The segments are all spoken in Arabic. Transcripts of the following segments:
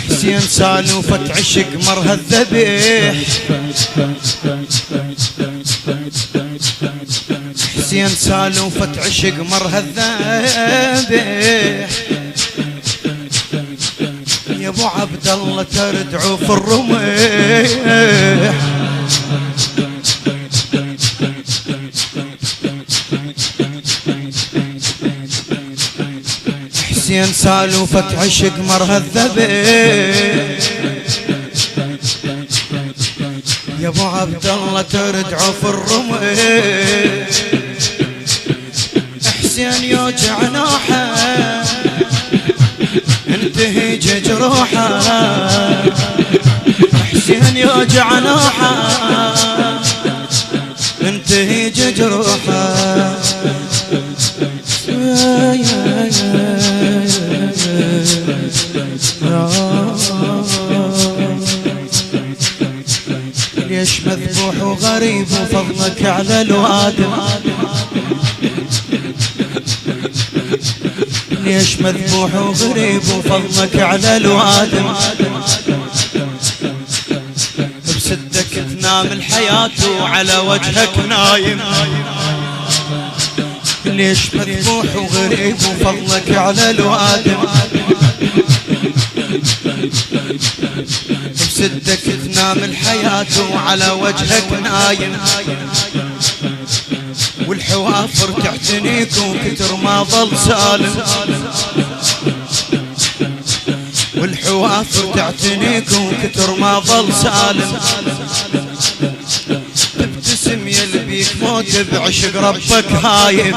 حسين سالوفة عشق مرها الذبيح، حسين سالوفة عشق مرها الذبيح. يا ابو عبد الله تردعوا في الرميح، حسين سالوفة عشق مرها الذبيح. يا ابو عبد الله تردعوا في الرميح، حسين يوجع نوحه انتهج جروحه، حسين يوجع نوحه انتهج جروحه. ليش مذبوح وغريب وفضلك على الوادم، ليش مذبوح وغريب وفضلك على الوادم. بسدك تنام الحياة وعلى وجهك نايم، ليش مذبوح وغريب وفضلك على الوادم. بسدك تنام الحياة وعلى وجهك نايم، والحوافر تعتنيك وكتر ما ظل سالم، والحوافر تعتنيك وكتر ما ظل سالم. تبتسم يلبيك موت بعشق ربك هايم،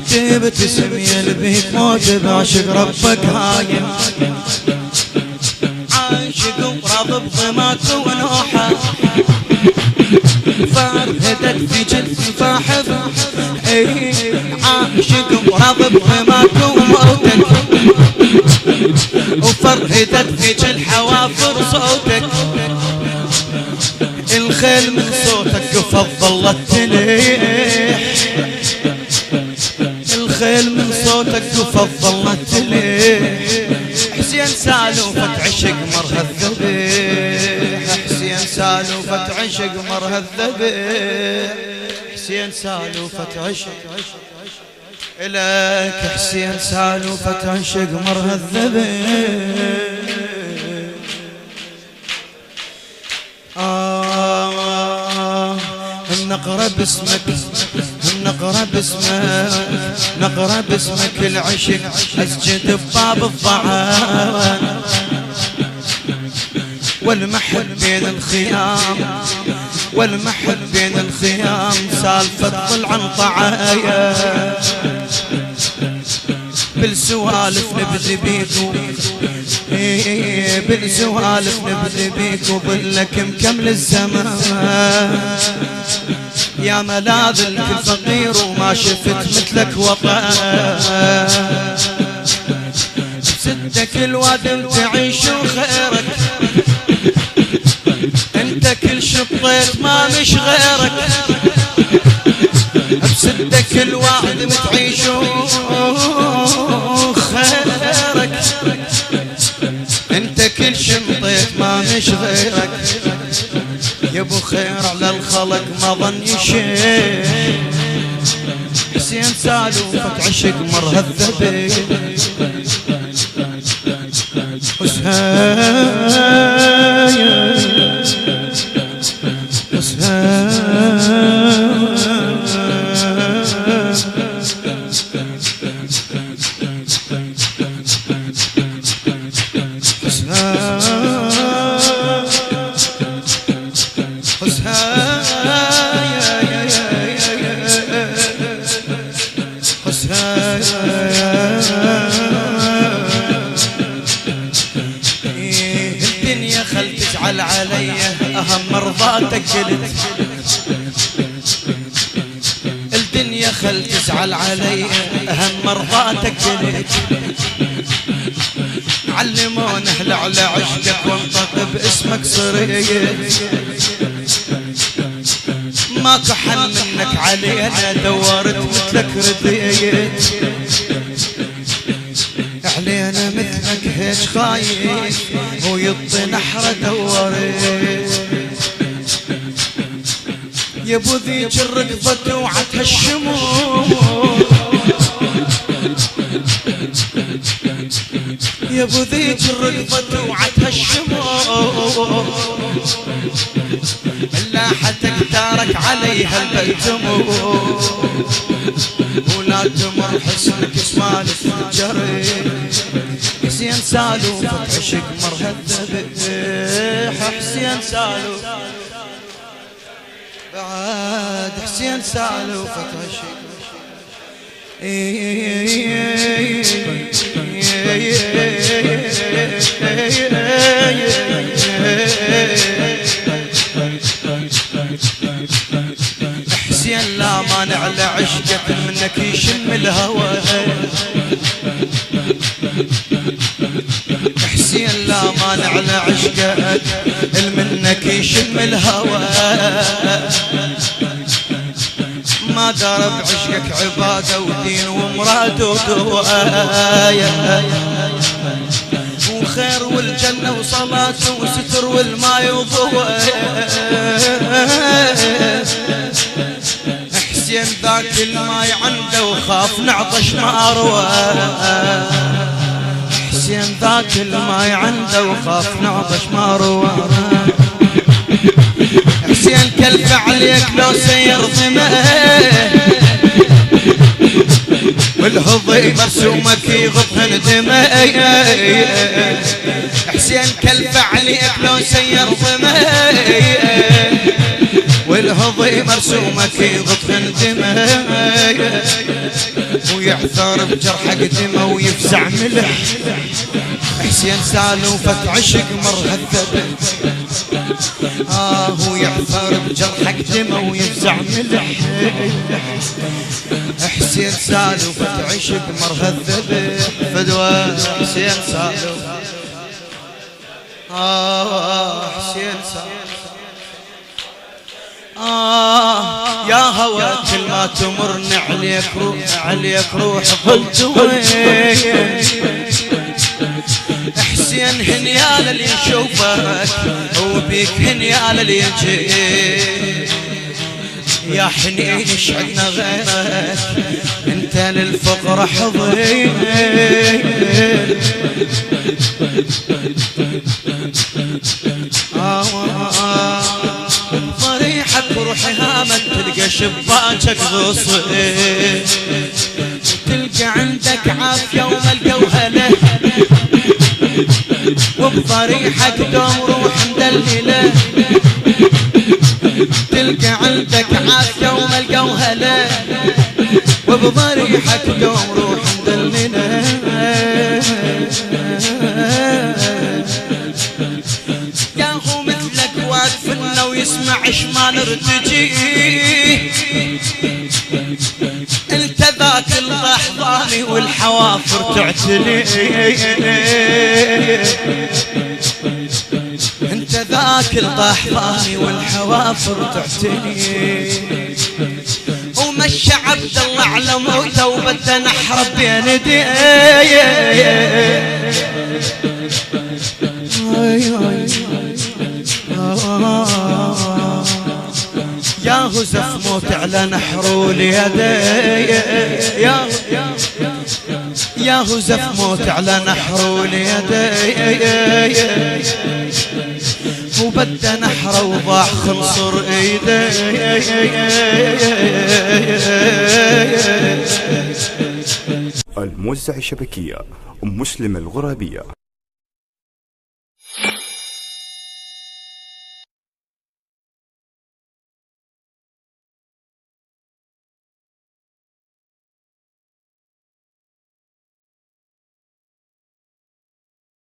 تبتسم يلبيك موت بعشق ربك هايم. عاشق وراض بضماك ونوحه، فرهدت في جلد فاحب. عاشق وراض بضماك وموتك، وفرهدت في جلد حوافر صوتك. الخيل من صوتك فضلت تليح، الخيل من صوتك فضلت تليح. حسين سالوفة عشق مرها الذبيح، حسين سالوفة عشق مرها الذبيح، حسين سالوفة عشق إليك، حسين سالوفة عشق مرها الذبيح. نقرأ باسمك، نقرأ باسمك، نقرأ باسمك العشق أسجد بباب الضعان، والمحب بين الخيام، والمحب بين الخيام سالفة ضل عن طعايا. بالسوالف نبذي بيك، بالسوالف نبذي بيك وظلك مكمل الزمان. يا ملاذ الكل فقير وما شفت مثلك وطن، بسدك الوادم تعيش وخيرك، انت كل شطيت ما مش غيرك. بسدك الوادم تعيش وخيرك، انت كل شطيت ما مش غيرك. يا ابو خير على الخلق ما ظن شيء، حسين سالوفة عشق مرها الذبيح. الدنيا خل تجعل علي أهم مرضاتك قلت، الدنيا خل تزعل علي أهم مرضاتك قلت. علمونا اهل على عشقك وانطق باسمك صريت، ماكو حن منك علينا دورت مثلك رديت. علينا ليش خايف ويطي نحره دوري يا ابو ذيك الرقبة توعتها الشموع يا ابو ذيك الرقبة توعتها الشموع ملاحتك دارك عليها البلتموع ولا تمر حسنك اسمالك جري حسين سالو عشق مرهذب حسين سالو بعد حسين سالو عشق حسين لا مانع لعشقك منك يشم الهوى حسين لا مانع لعشقك منك يشم الهوى ما دار بعشقك عبادة ودين ومراد ودوايا وخير والجنة وصلاة وستر والماء وضوء حسين ذاك الماي عنده وخاف نعطش ما روى حسين ذاك الماي عنده وخاف نعطش ما روى حسين كلف عليك لو سير ضمه والهضي مرسومك يغضهن دمه حسين كلف عليك لو سير ضمه والهضي مرسومك يغضهن دمه ويعثر بجرحك دمه ويفزع ملح حسين سالوفة عشق مرهذب هو يعثر بجرحك دمه ويفزع ملح حسين سالوفة عشق مرهذب فدوى حسين سالوفة حسين سالوفة يا هوى كل ما تمرني عليك روح ظلت وين حسين هنيال اللي يشوفك وبيك هنيال اللي يجي يا حنين شعدنا غيرك انت للفقر حضين ضريحك وروحي هامك تلقى شباكك غصين تلقى عندك عافية وملقى وهله وبضريحك دوم روح مدلله تلقى عندك عافية وملقى وهله وبضريحك دوم روح مدلله ياهو مثلك واقفنا ويسمع شما نرتجي انت ذاك اللحظاني والحوافر تعتلي انت ذاك اللحظاني والحوافر تعتلي ومشى عبد الله على موته وبدا نحر بين يديه يا هزف موت على نحر اليديه يا هزف موت على نحر اليديه وبدا نحره وضاع خنصر ايديه الموزع الشبكية مسلم الغرابية.